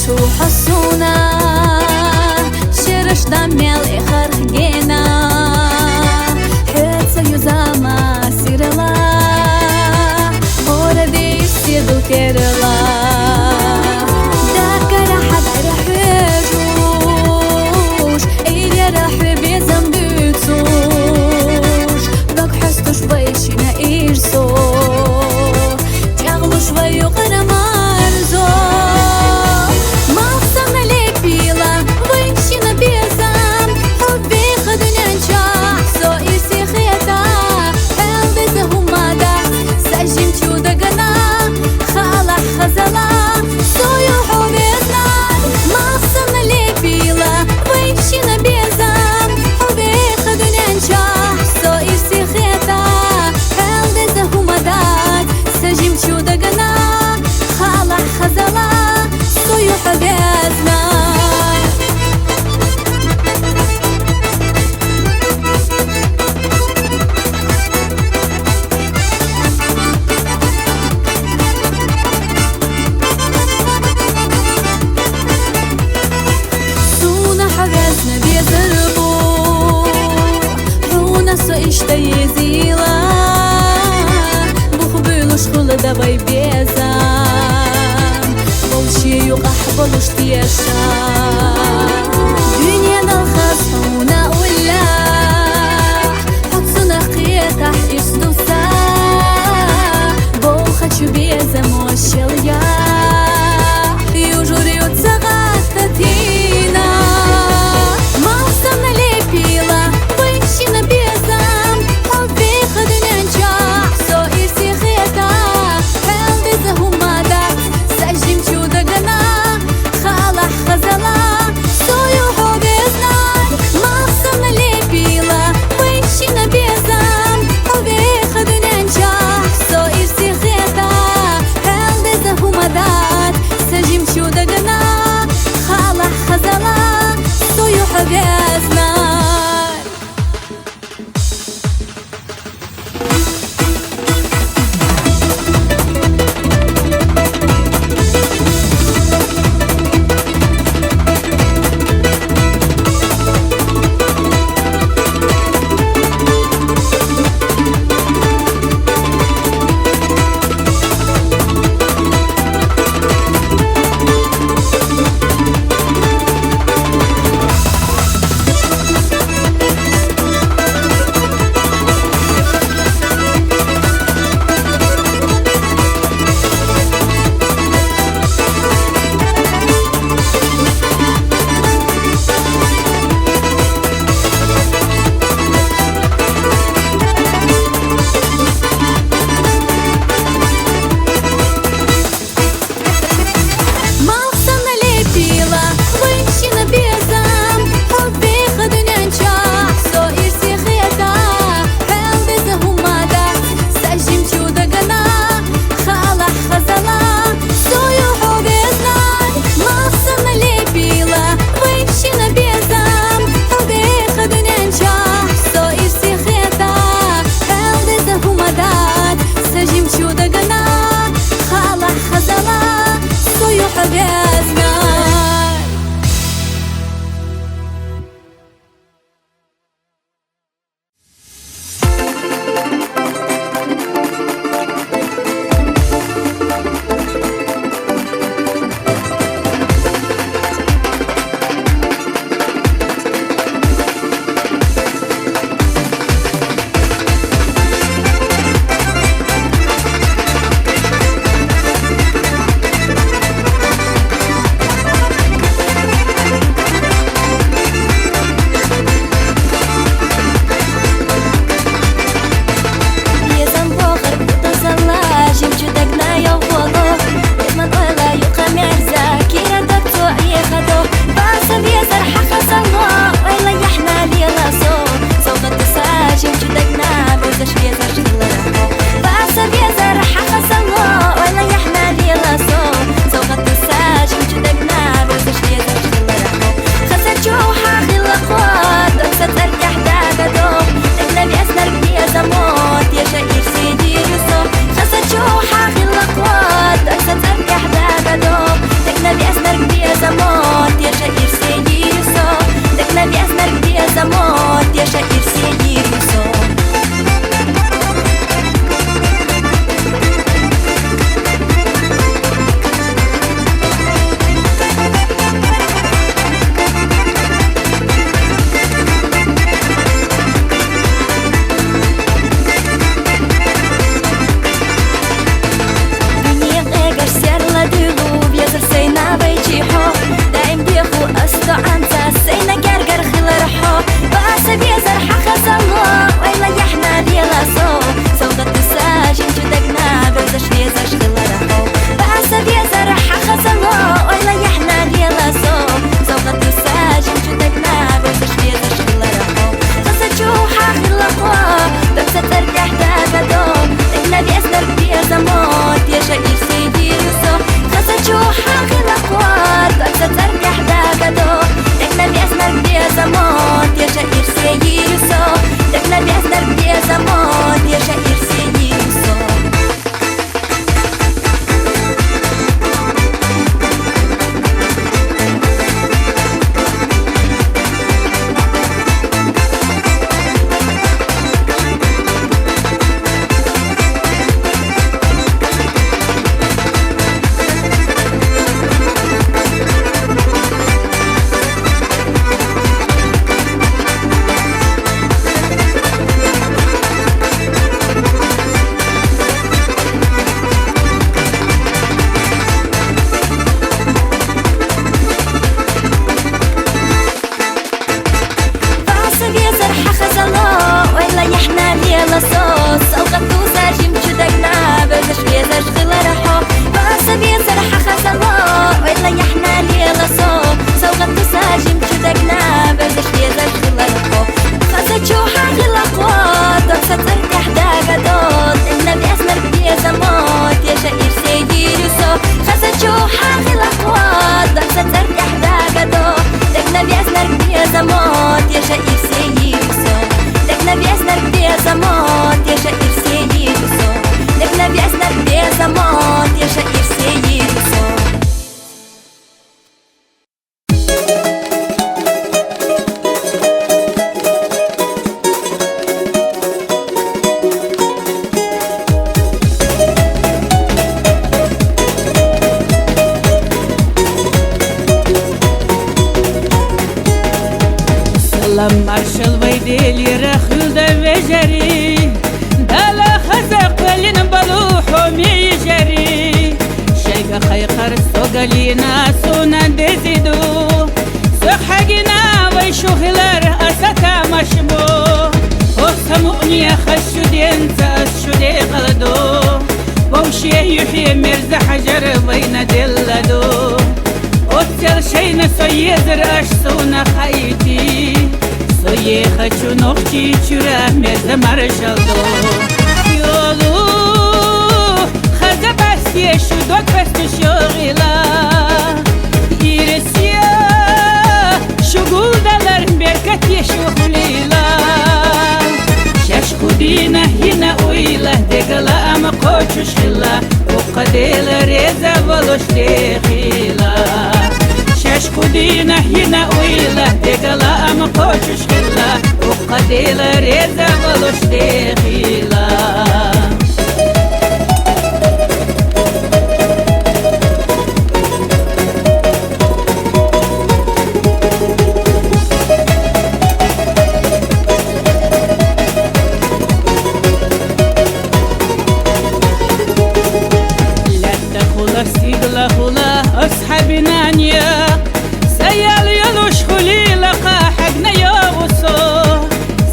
وحصونا شرش دميل خرجينا حيت سيزاما سيرلا وردي يسيدو كيرلا داك راح رحجوش إلي راح بيزم بيتوش داك حستوش بيشينا إيرسو تغلو شوي وقرمارزو اشتي زيلا بخبلوش خل давай безам волчью قحبلوش تيشا دنيا الخصونا ولا حطنا قيتح اشدوسا بو хочу безам ощелья южурю цагататина масса налепила вынщина безам خزلا سويو حبيزنا Marshall ويديل يرخل دا وجري دالا خزق لين بلوحو ميجري شيقا خيقر سوغلينا سونا دزيدو سحقنا ويشوغلر أساتا مشبو وسمؤني خشو دينتا شدي قلدو ووشي يحيي مرز حجر وين دلدو وتل شينا سويزر أشسونا خيتي سوي خشو نوختي چورا مرز مرشلدو يولو خزا بسيه شو دوك بستو شوغلا يرسيا شغول دلر بركت يشو خليلا شاشكودينا هنا ويلا دقلا أما قوشو شخلا وقديل ريزا ولوش دخيلا شاشكودينا هنا ويلا دقلا أما قوشو شخلا وقديل ريزا ولوش دخيلا أصحابي نانيا سيال يلوش خلي لقا حقنا يغصو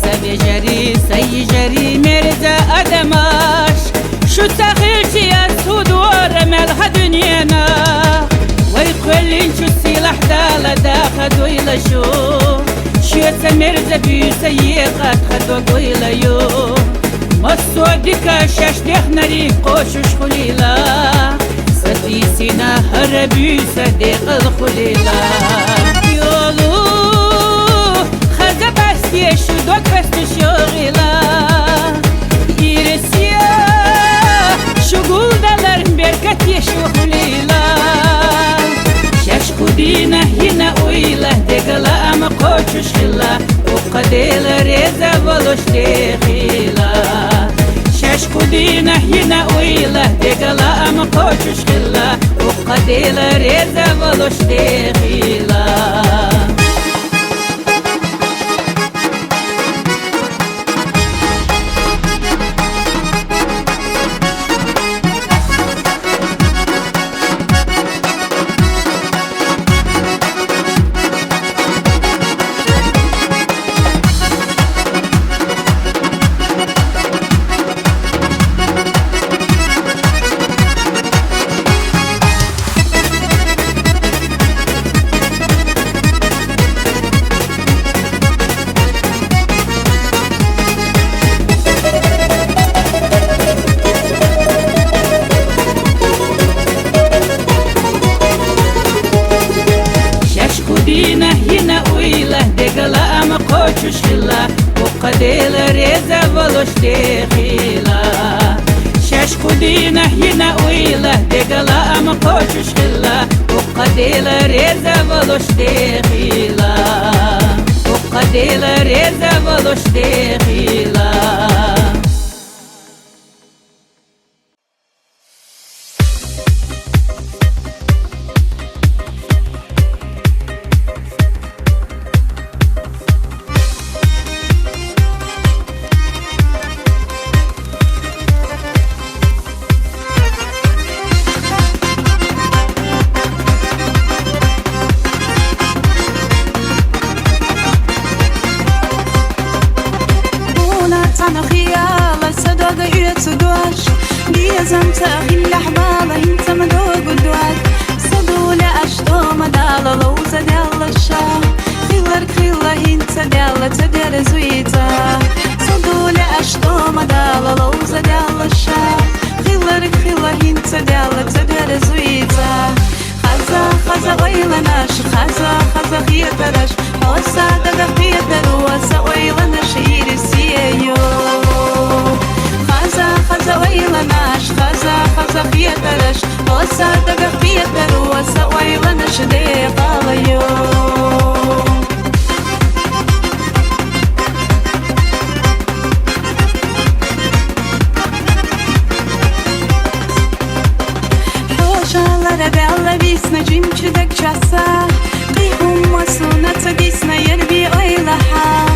سبي جري سي جري مرزا أدماش شو تخيلتي يا سود ورمالها دنيانا ويقولين شو السلاح دالا داخدو إلى شو شيتا مرزا بي سيقات خدو إلى يو مصودك شاش دخنري قوشوش خليلا سيسينا هربي صديق الخليلا يولو خزا بسيه شو دوك بستو شوغلا يرسيا شغول دلر بركت يشو خليلا شاشكودينا هنا ويلا دقلا أما قوشو شخلا وقديل ريزا ولوش دخيلا شاشكودينا هنا ويلا دقلا أما قوشو شخلا وقديل ريزا ولوش دخيلا شاشكودينا هنا ويلا دقلا أما قوشو شخلا وقديل ريزا ولوش دخيلا شاشكودينا هنا ويلا دقلا أما قوشو شخلا وقديل ريزا ولوش دخيلا وقديل ريزا ولوش دخيلا بيزم تاخي الأحبال انت مدوق الدواد صدولة أشتو مدالة لوزة دالة الشا خيلرك خيلة انت دالة تدر زويتا صدولة أشتو مدالة لوزة دالة الشا خيلرك خيلة انت دالة تدر زويتا خزا خزا ويلناش خزا خزا خيترش حوصا دقا خيتر وسا ويلناش يرسيو خزا خزا ويلناش خزا خزا خيترش حوصا دقا خيتر وسا ويلناش ديقاليو Bella visna cimçidek çasa Qihum masuna tagisna yerbi oylaha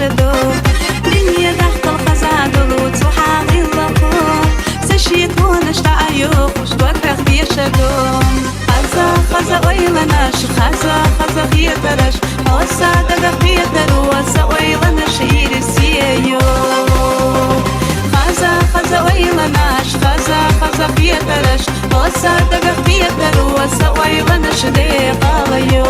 يشدو دنيا تحت الخزعدلوت وحاغي اللقوم سشيكون اشتعيوخ وشتوكخ يشدو خزا ويلناش خزا خيترش حوصا دقا خيتر وسا ويلناش يرسيو خزا ويلناش خزا خيترش حوصا دقا خيتر وسا ويلناش ديقاليو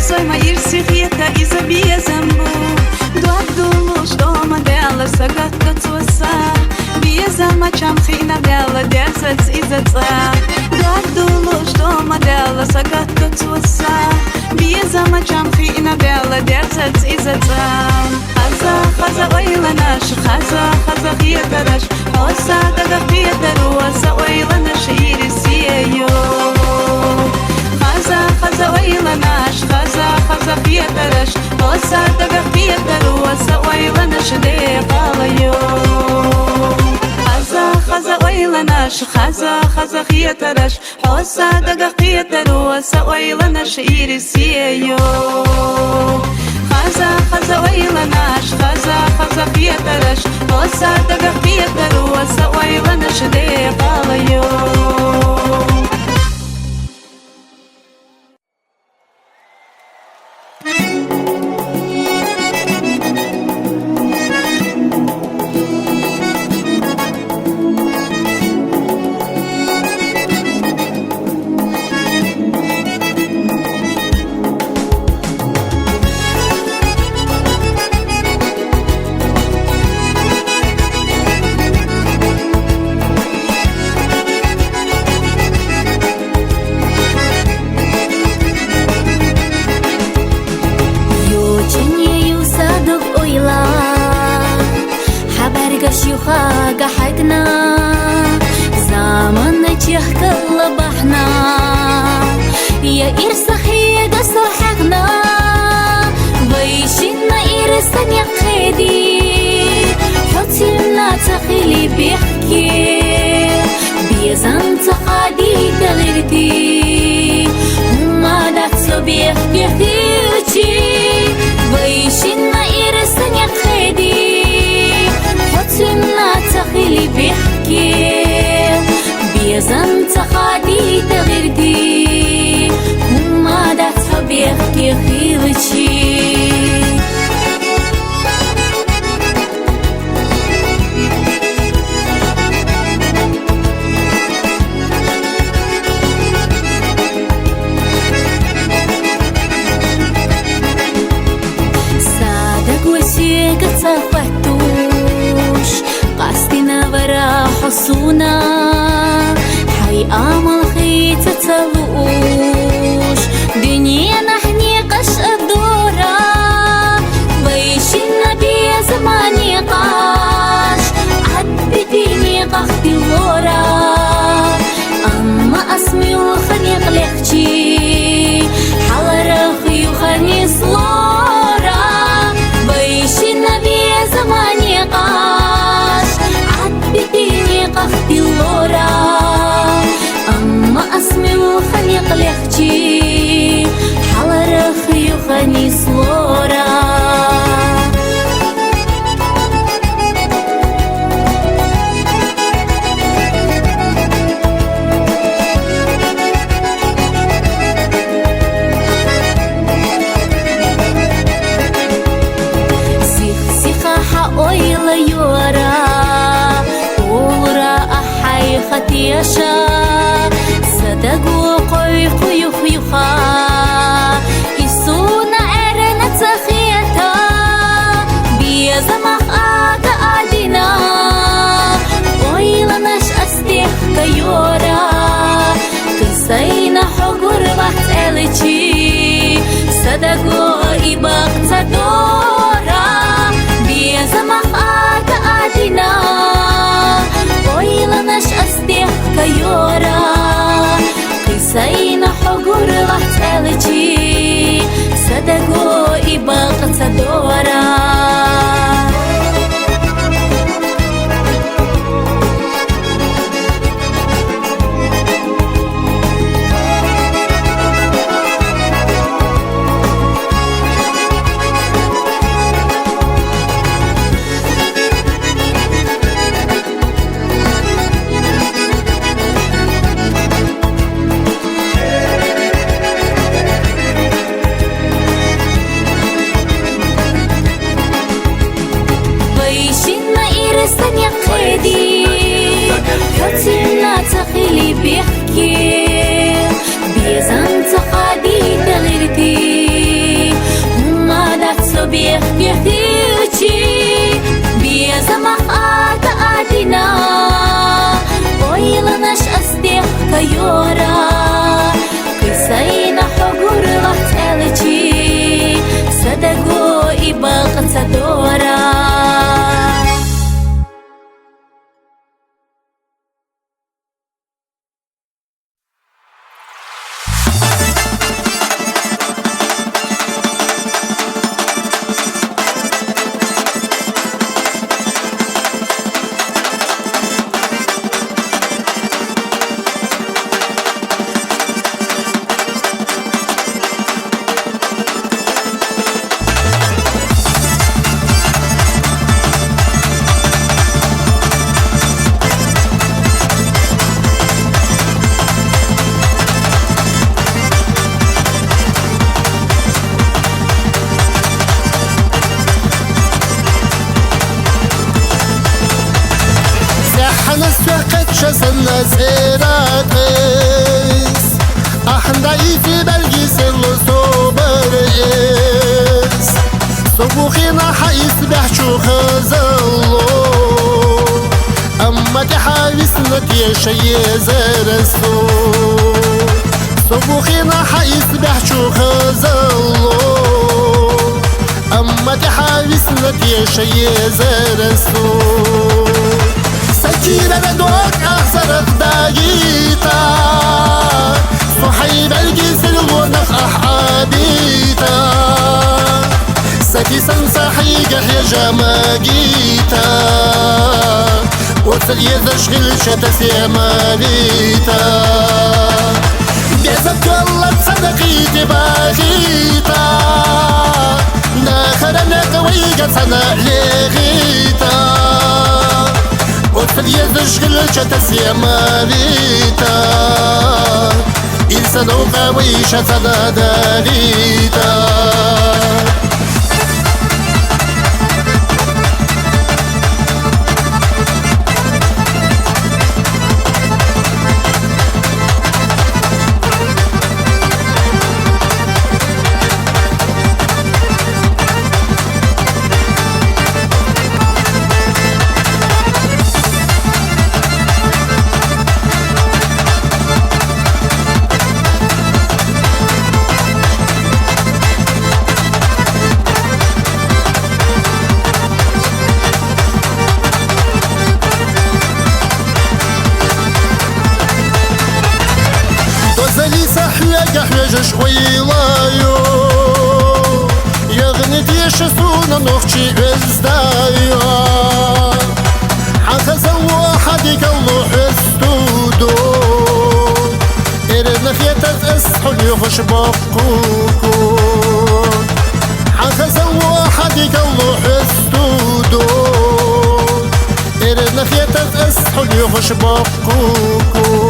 Soy ma irsi khita izabia zambu Duadulush doma dela sagatga tsusa Bia zama cham khina dela dersats izatsa Duadulush doma dela sagatga tsusa Bia zama cham khina dela dersats izatsa Khaza oylanash khaza khiyatarash Hosa daga khiyataru wasa oylanash irisiyo خزا ويلناش خزا خيترش وسا دقا خيتر وسا ويلناش ديقاليو خزا ويلناش خزا خيترش وسا دقا خيتر وسا ويلناش يرسيو خزا ويلناش خزا خيترش وسا دقا خيتر وسا ويلناش ديقاليو شيوخا حقنا زمن تشيخ بحنا يا إرسخي قصو حقنا ويشنا إرسن يقيدي حطينا تخيلي بيحكي بيزن تقادي تغيرتي هما داتسو بيحكي خيوتي ويشنا إرسن يقيدي حطينا تخيلي بيحكي بيزن تقادي تغيرتي هما داتسو بيحكي خيوتي صفتوش قصدنا ورا حصونا حي آمل خي تتلوش دنيا نحني قش الدورة ويشنا بي زماني قاش عدبتيني قختي الورا أما أسمي وخني قلقتي حال رخي وخني صلورا ويشنا بي زماني قاش عدبتيني قختي الورا صدقوا إباقة صدورا استنى قيدي حوتينا تخيلي بيحكي بيزن تقادي تغيرتي وما داتسو بيحكي حتيوتي بيزن مخاطة آدينا ويلناش أصدق كيورا كيساينا حقور لحتالتي صدقوا إباقة صدورا شسنا سيراتس أحنداي في بلجي سلو صبريس صبوخينا حيسبح شو خزلو أما تحاوسنا تيشي زرسو صبوخينا حيسبح شو خزلو أما تحاوسنا تيشي زرسو سكينة بدوك أخسرت داقيتا صحيب الجسر ونخ أحابيتا سكي سنسحيقح يا جماقيتا وصل يذشغل شتس يا ماليتا بيزت والله تصدقيتي باغيتا ناخرنا قويقة سنة لغيتا وفي يذشغل شتس يا ماليتا إنسان وقويشة سنة داريتا حويجة شويلايو يغني ديشسونا نوخشي ازدايو حخز الواحد يقلو حستودو إرنا خيتت اسحل يخش بقوكو حخز الواحد يقلو حستودو إرنا خيتت اسحل يخش بقوكو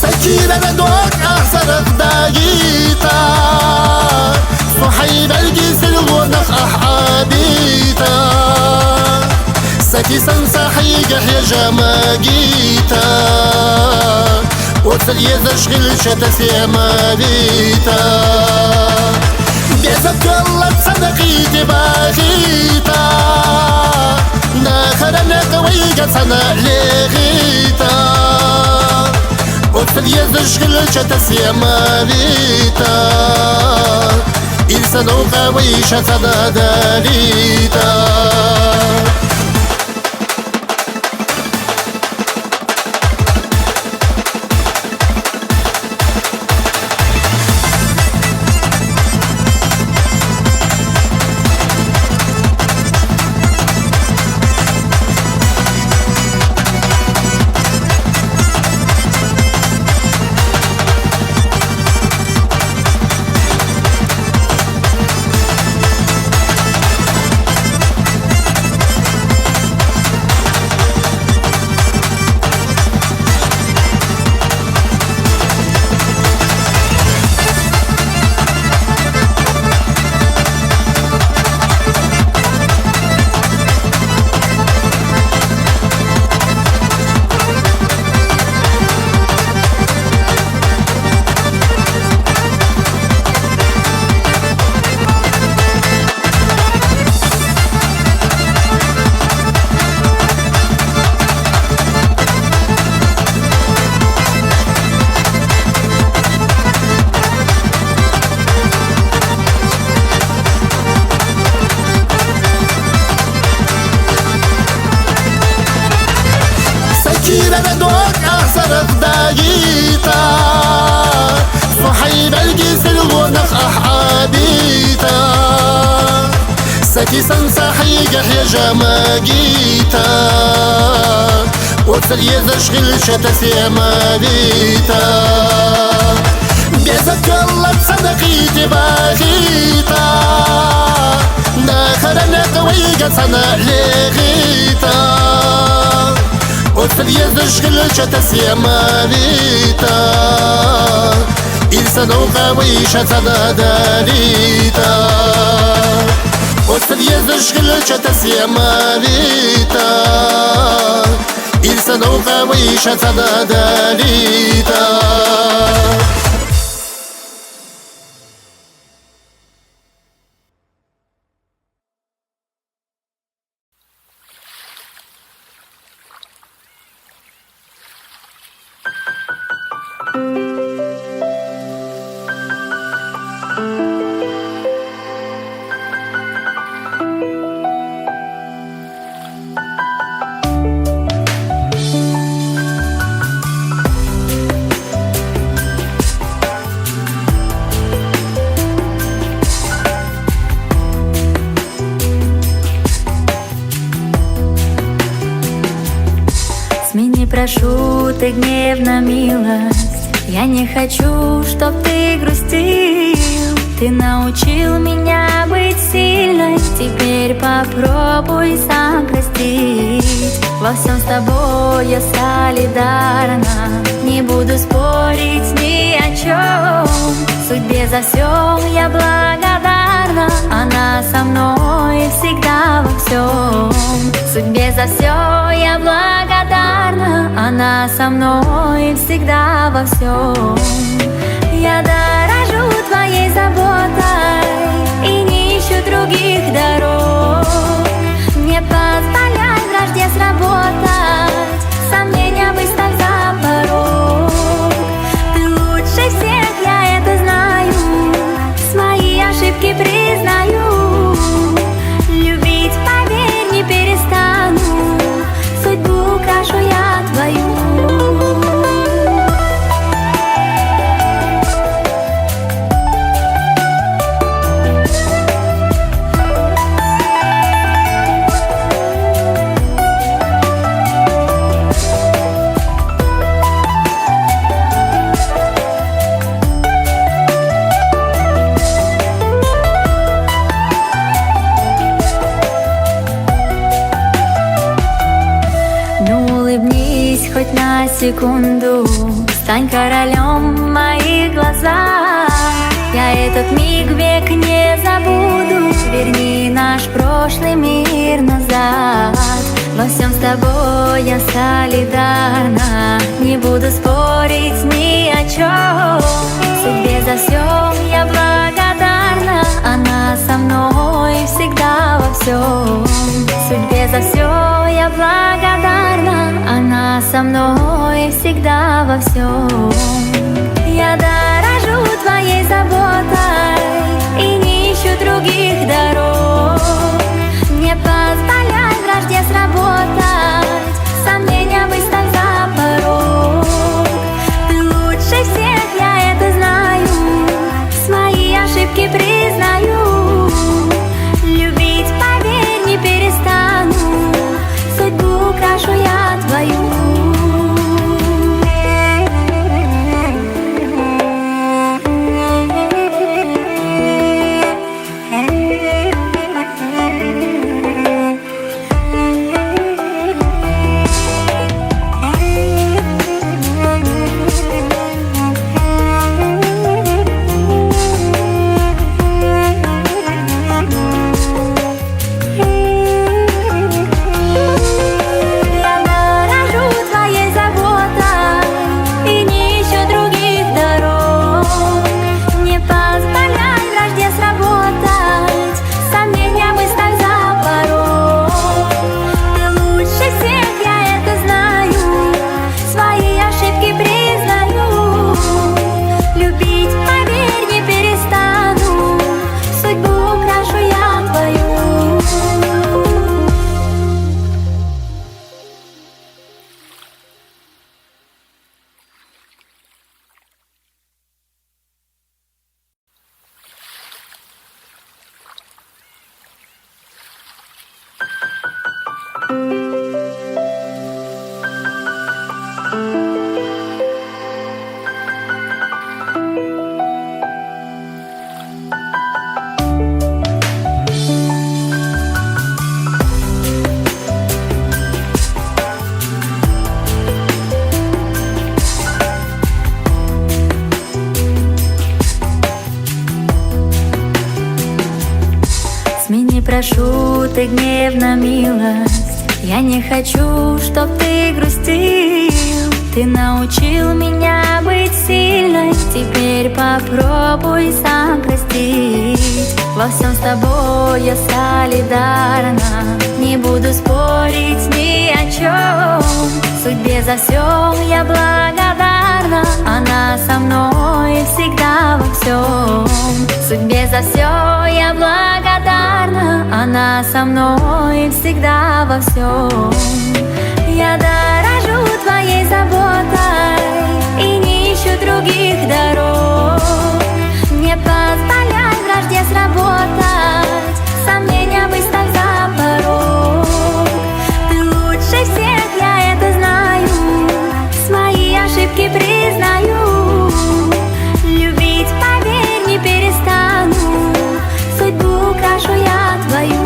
سكينة بدوك أخسرت داقيتا صحيب الجسر ونخ أحابيتا سكي سنسحيقح يا جماقيتا وصل يذشغل شتس يا ماليتا بيزت والله تصدقيتي باغيتا ناخرنا قويقة سنة لغيتا وفي يذشغل شتس يا ماليتا إنسان وقويشة سنة داريتا كيرا ندوك أحسن خدايتا صحيب الجسر ونخ أحاديتا سكي سنساحي يحيى جماجيتا وصل يزشغل شتسي ماليتا بيزك الله تصدقيتي باغيتا ناخرنا قويقة صنع لغيتا وصل يزشغل شتسي ماليتا إلسا نوقاويشة صناداليتا وصل يزشغل شتسي ماليتا إلسا نوقاويشة صناداليتا Смени, прошу, ты гневно, милость. Я не хочу, чтоб ты грустил. Ты научил меня быть сильной. Теперь попробуй сам простить. Во всем с тобой я солидарна. Не буду спорить ни о чем. Судьбе за все я благодарна. Она со мной всегда во всем. Судьбе за все я благодарна. Она со мной всегда во всем. Я дорожу твоей заботой и не ищу других дорог. Не позволяй вражде сработать, сомнения выставь за порог. Ты лучше всех, я это знаю, свои ошибки признаю. Любить, поверь, не перестану, судьбу украшу я твою. Хоть на секунду стань королем в моих глазах. Я этот миг век не забуду. Верни наш прошлый мир назад. Во всем с тобой я солидарна. Не буду спорить ни о чем. Судьбе за все я благодарна. Она со мной всегда во всем. Судьбе за все я благодарна. Она со мной всегда во всем. Я дорожу твоей заботой и не ищу других дорог. Не позволяй вражде сработать, сомнения выставь за порог. Ты лучше всех, я это знаю, свои ошибки признаю. Любить, поверь, не перестану, судьбу украшу я твою. прошу, ты гневна милость. Я не хочу, чтоб ты грустил. Ты научил меня быть сильной. Теперь попробуй сам простить. Во всем с тобой я солидарна. Не буду спорить ни о чем. Судьбе за все я благодарна. Она со мной всегда во всем. Судьбе за все я благодарна. Она со мной всегда во всем. Я дорожу твоей заботой и не ищу других дорог. Не позволяй вражде сработать, сомнения выставь за порог. Ты лучше всех, я это знаю, свои ошибки признаю. Любить, поверь, не перестану, судьбу украшу я твою.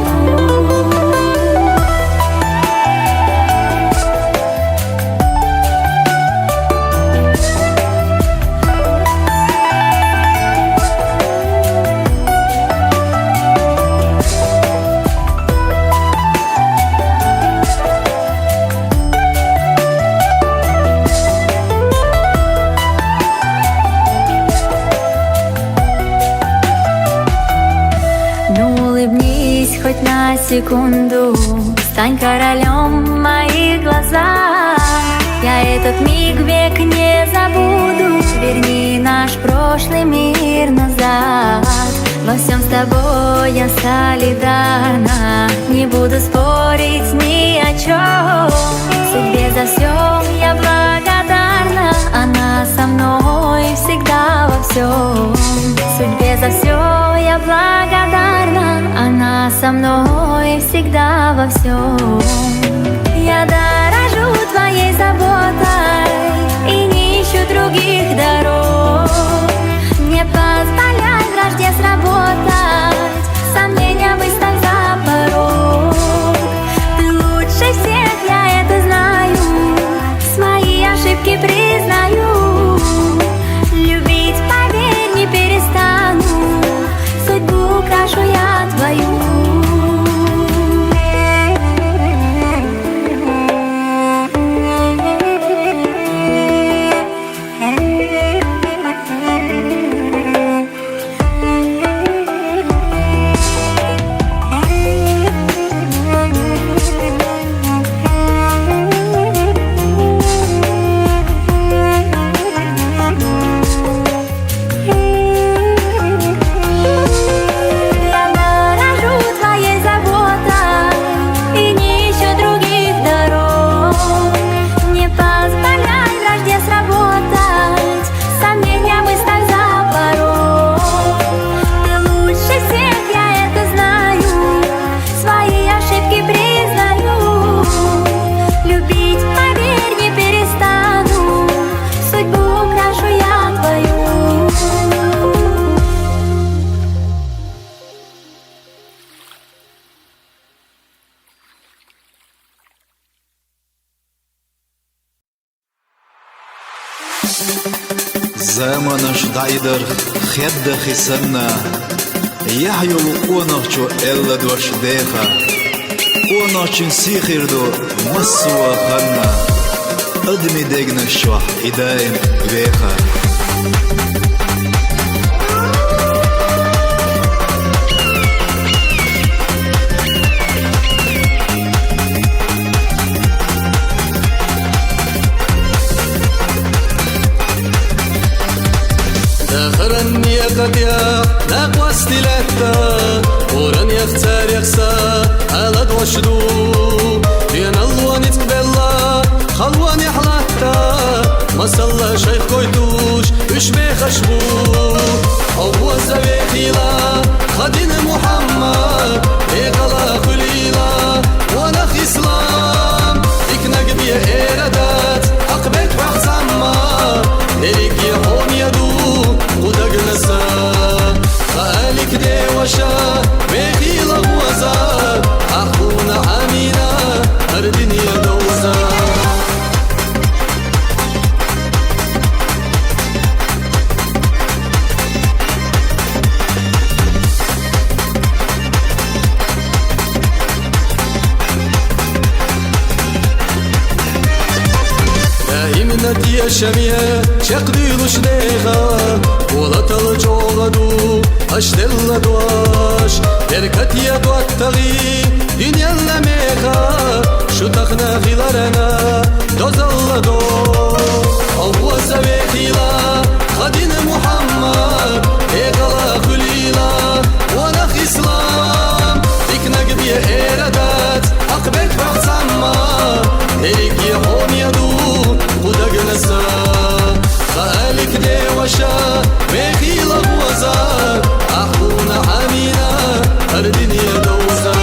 Хоть на секунду стань королем в моих глазах. Я этот миг век не забуду. Верни наш прошлый мир назад. Во всем с тобой я солидарна. Не буду спорить ни о чем. Судьбе за все я благодарна. Она со мной всегда во всем. Судьбе за все я благодарна. Она со мной всегда во всем. Я дорожу твоей заботой и не ищу других дорог. Не позволяй вражде сработать, сомнения выставь за порог. Ты лучше всех, я это знаю, свои ошибки признаю. Любить, поверь, не перестану, судьбу украшу я твою. زمانش دایدر خد خسنا یحیل قوناچو ال دوش دیخا قوناچن سیخیردو مسوا خنا ادمی دگنشوح ایداین ویخا دخرن يقديا نقوى ستيلتا ورن يختار يخسا على دوشدو بين الوان يتقبلا خلوان يحلتا ما صلى شيخ كويتوش وش بيخشبو هو الزبيخيلا خدين محمد إيقلا خليلا ونخ إسلام إكنا قبيا إيرادات أقبت وحزما إليك يحون يدو قدق نسا خالك دي وشا بيخي لغوزا أخونا عمينا الدنيا دوزا الشمية شقدي لشنيخا ولا تلجوغدو أشتل دواش بركت يدو التغي دنيا اللميخا شو تخنا خلالنا دوزل دو هو زبيخيلا خدين محمد إغلا خليلا ونخ إسلام إكنا قبية إيردات أقبل فاقسما إيك يحوم يدو قدق نسا خالك دي وشا بيخيلا غوزا أحونا حمينا الدنيا دوزا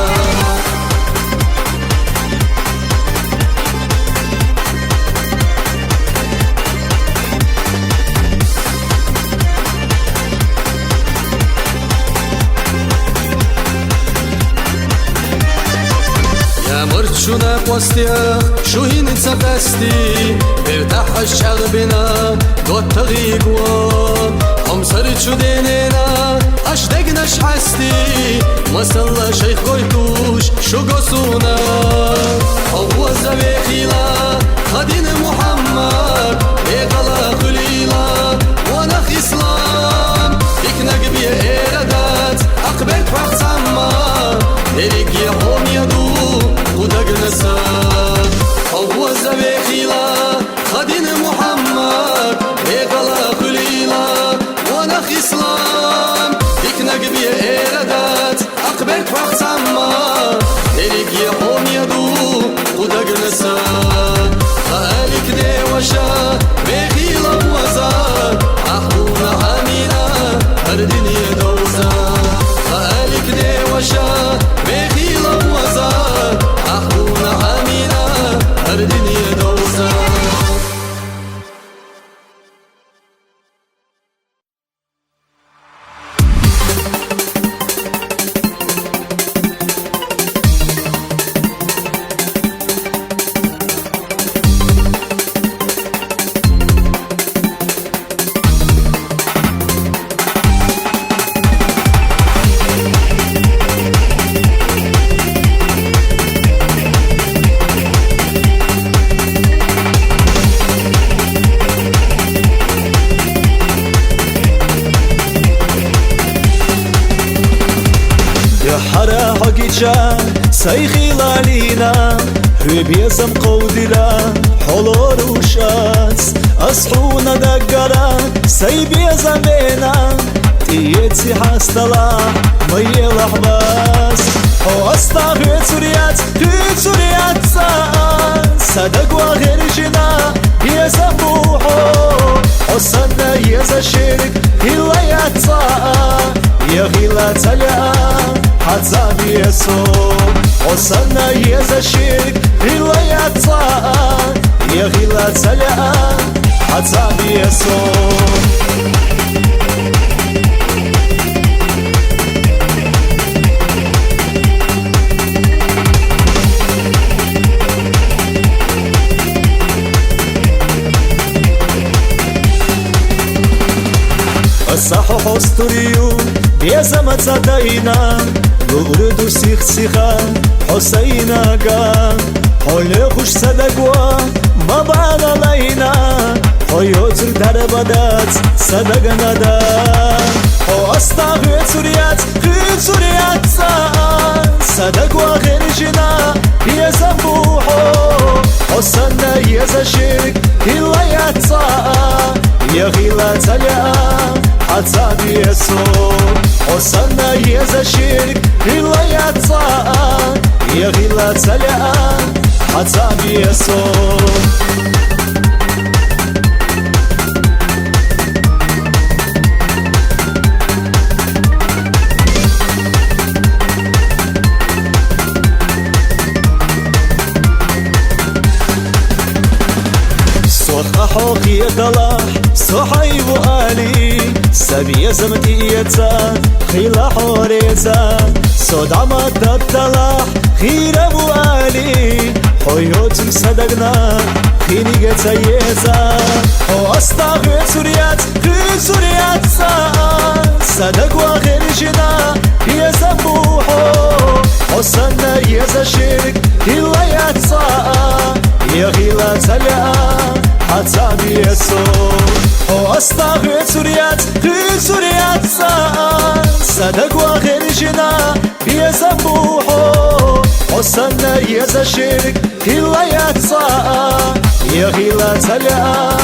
مرچونا قوستيا شو هين تسقستي ارتاح الشغبنا دو تغيقوا هم سرچو دينينا اشتقنا شحستي مسلا شيخ قويتوش شو قصونا هو زبيخيلا خدين محمد ايقلا خليلا ونخ اسلام اكنا قبية ايردات اقبل فاقسما إليك يحوم يدو قدق نسا هو زبيخيلا خدين محمد إيقلا خليلا ونخ إسلام إكنا قبية إيردات أقبل فاقسما إليك يحوم يدو قدق نسا خالك دي وشا بيخيلا وزا أحونا حمينا الدنيا دوزا خالك دي وشا بيخيلا وزا أحونا حمينا الدنيا دوزا سيخي لالينا هو بيزم قودلا حلور وشاس أصحونا دقرا سي بيزم بينا تيتسي حاستلا مي الأحباس هو أستغير سوريات صدق وغير جنا بيزم بوحو حسنا يزا شرك هلا يتسا يغيلا تليا حتى بيسو حسنا يزا شرك هلا يتسا يغيلا تليا حتى بيسو الصحح استريو بيزم تصدينا لورد سيخ سيخا حسينا قام حول خوش صدقوا ما بعد علينا حيوت دربدات صدقنا دا هو استغير سوريات صدقوا غير جنا بيزم بوحو حسنا يزا شرك هلا يتسا يغيلا تليا حتى بيسو حسنا يزا شرك هلا يتسا يغيلا تليا حتى بيسو حوقي دلاح صحي وآلي سبي زمتيتا خيلا حوريتا صد عمد الدلاح خير وآلي حيوت صدقنا خيني قتيتا واستغير سوريات صدق وغير جنا يزبوحو حسنا يزا شرك هلا يتسا يغيلا تليا حتى بيسو أستغفر سوريات صدق وغير جنا بيزبوحو حسنا يزا شرك هلا يتصا يغيلا تلقى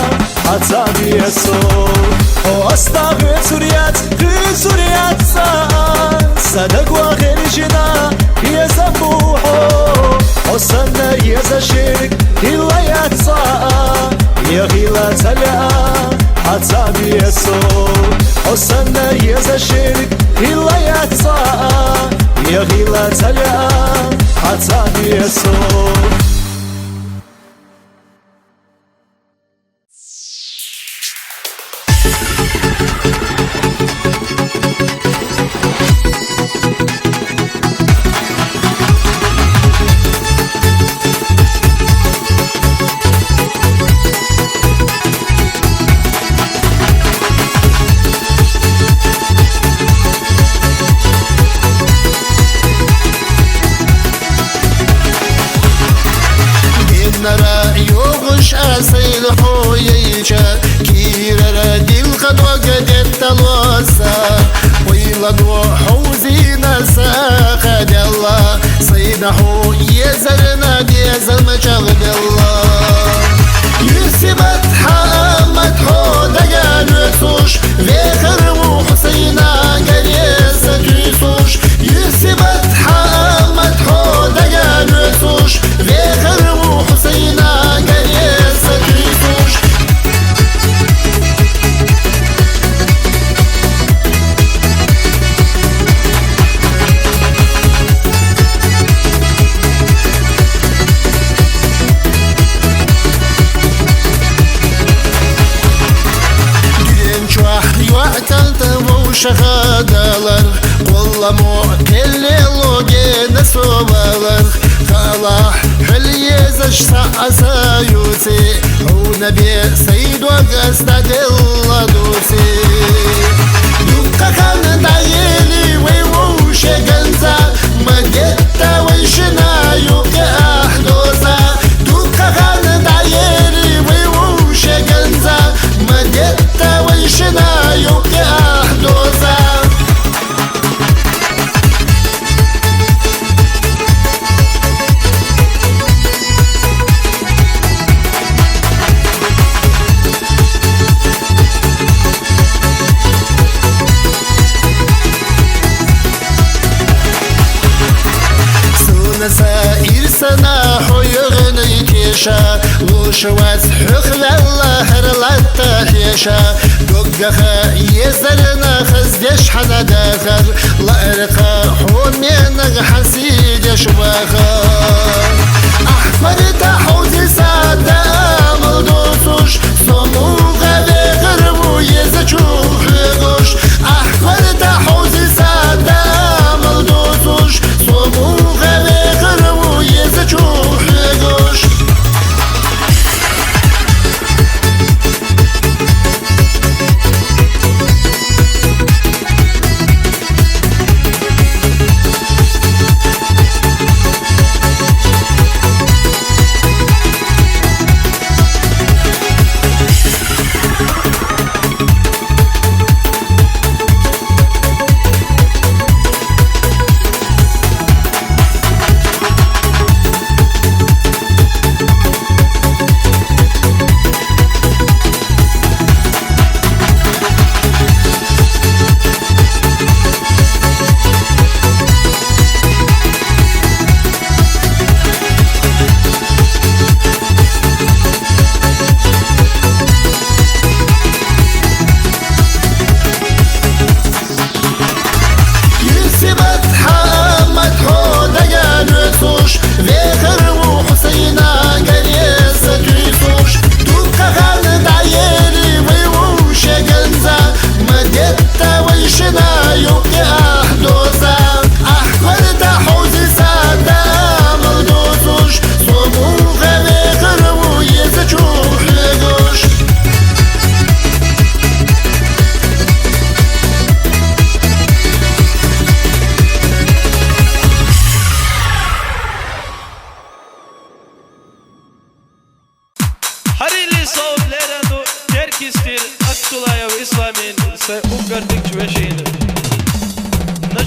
حتى بيسو أستغفر سوريات صدق وغير جنا بيزبوحو حسنا يزا شرك هلا يتصا يغيلا تلقى حتى بيسو حسنا يزا شرك هلا يتصا يغيلا تلقى حتى بيسو نرى يوغش أسيل حويجا كيرا ديل خدوة قدت الوسا ويلدو حوزينا ساقد الله صينحو يزرنا ديزل مجغد الله يسبت حامد حودا نسوش ذكر وحسينا قريسة تيسوش يسبت حامد حودا نسوش ذكر وحسينا قريسة تيسوش شخادالر والله مو كل لوجي نسوبالر خلاح حليزش سايوسي هو نبي سيد وقستد الله دوسي دوكا كان دايلي ويوش جنزا ما جت ويشنا يوكا احدوزا دوكا كان دايلي ويوش جنزا ما جت ويشنا يوكا احدوزا سائر سنا حيغني كيشا وشواز حخل الله هرلتا هيشا دوغخا يزرنا خزدش حنا داخل لارقا حومينغ حسيد شواخا احمر تحوزي سادا ملدوسوش صموغا بغربو يزچوخ غوش احمر تحوزي سادا ملدوسوش صموغا بغربو يزچوخ غوش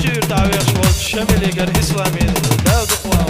شير تعويش والد شمالي قال إسلامي لا دقوا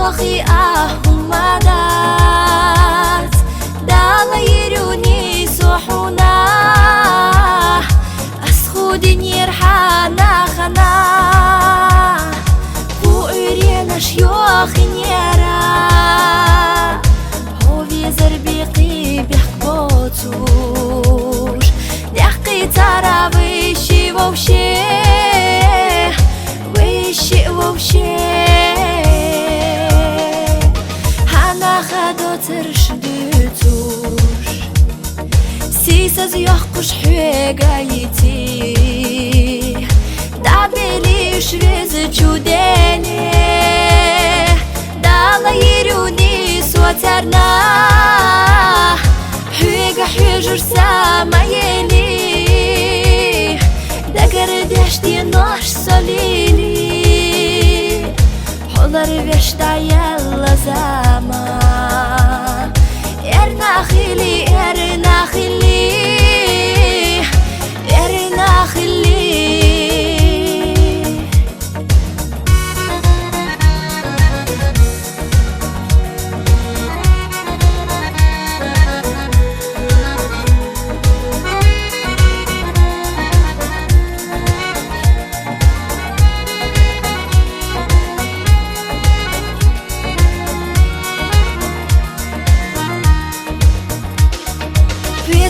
أخي أحمدات دالا يروني سوحونا أسخودين يرحانا خنا وإرينا شيوخين يرا هوفي زربيقي بيحكبوتوش دحقي ترى ويشي ووشي ويشي ووشي خد شوێزە چودێنێ داڵە یرونی سوەتەرنا حوێگە حوێژر سامەیێنی دەگەر دێشتی نۆش سەلیلی حۆڵەر وێشتایە لە زەما ئێرناخیلی ئێرناخیلی ئێرناخیلی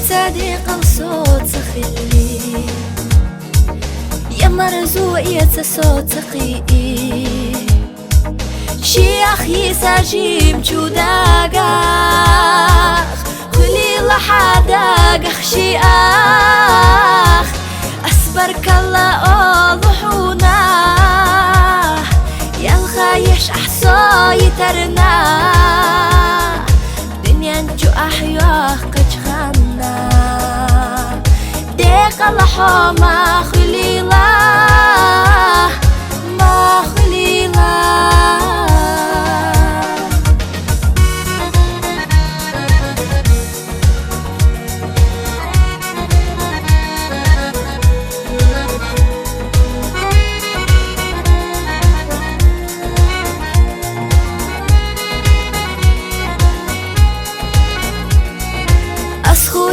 صديق صوت خلي يا مرزوقية صوت قيقي شي أخي ساجيم جوداقاخ خلي لحداقاخ شي أخ أسبرك الله أضحونا يا الخايش أحصاي ترنا دنيا نجو أحياخ قجخنا ديق الله ما خليلا ما خليلا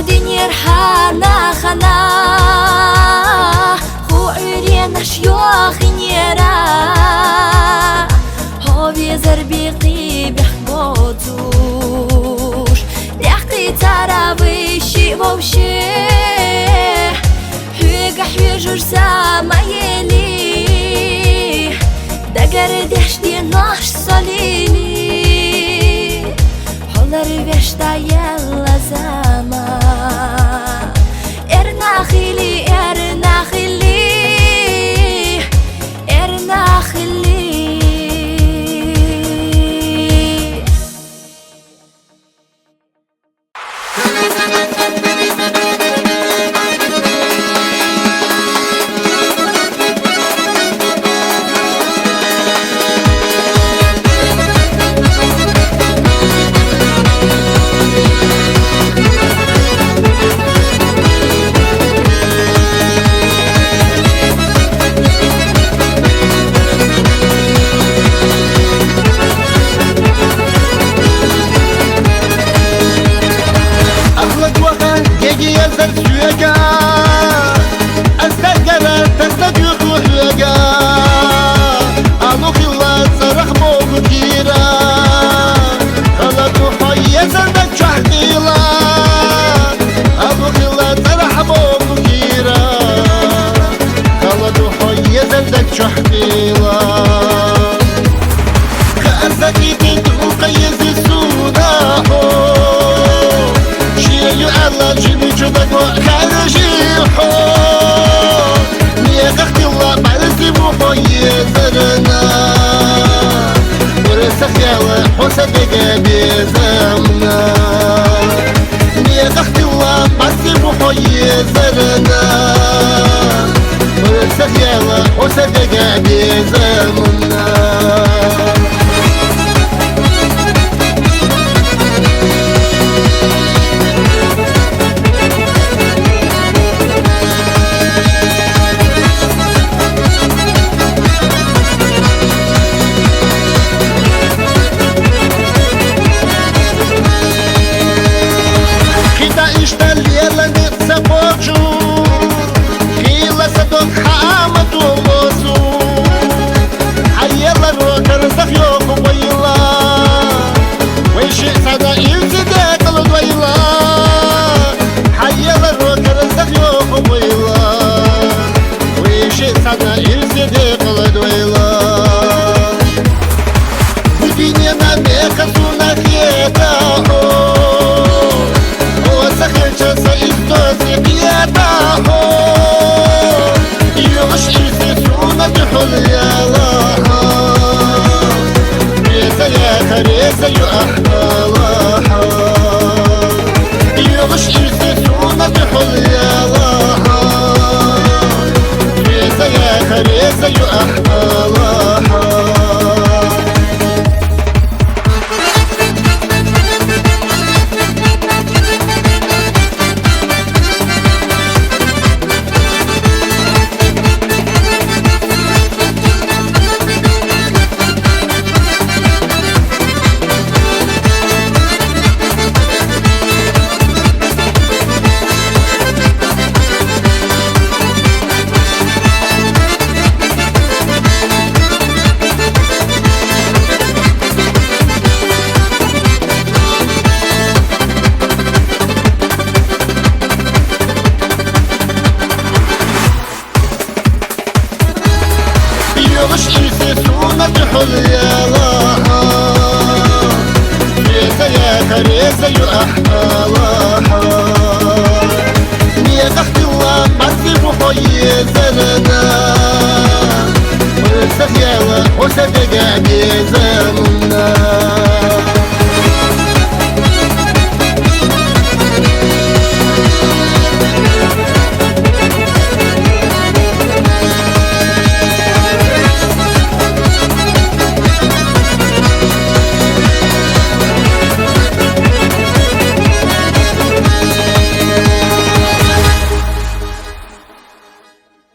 دنيا رحانا خنا خو عرينا شيوخ نيرا هو بيزر بيقي بيحبوتوش لحقي ترابي شي ووشي حويق حويجر ساما يلي دقر ديشتي ناش صليلي حولر بيشتا يلا زما ارناخيلي ارناخيلي ارناخيلي بحل يا لاحا ريزة يا خريزة يؤحلاحا يغش إرسسونا بحل يا لاحا ريزة يا خريزة يؤحلاحا يغش إرسسونا بحل يا لاحا ريزة يا خريزة يؤحلاحا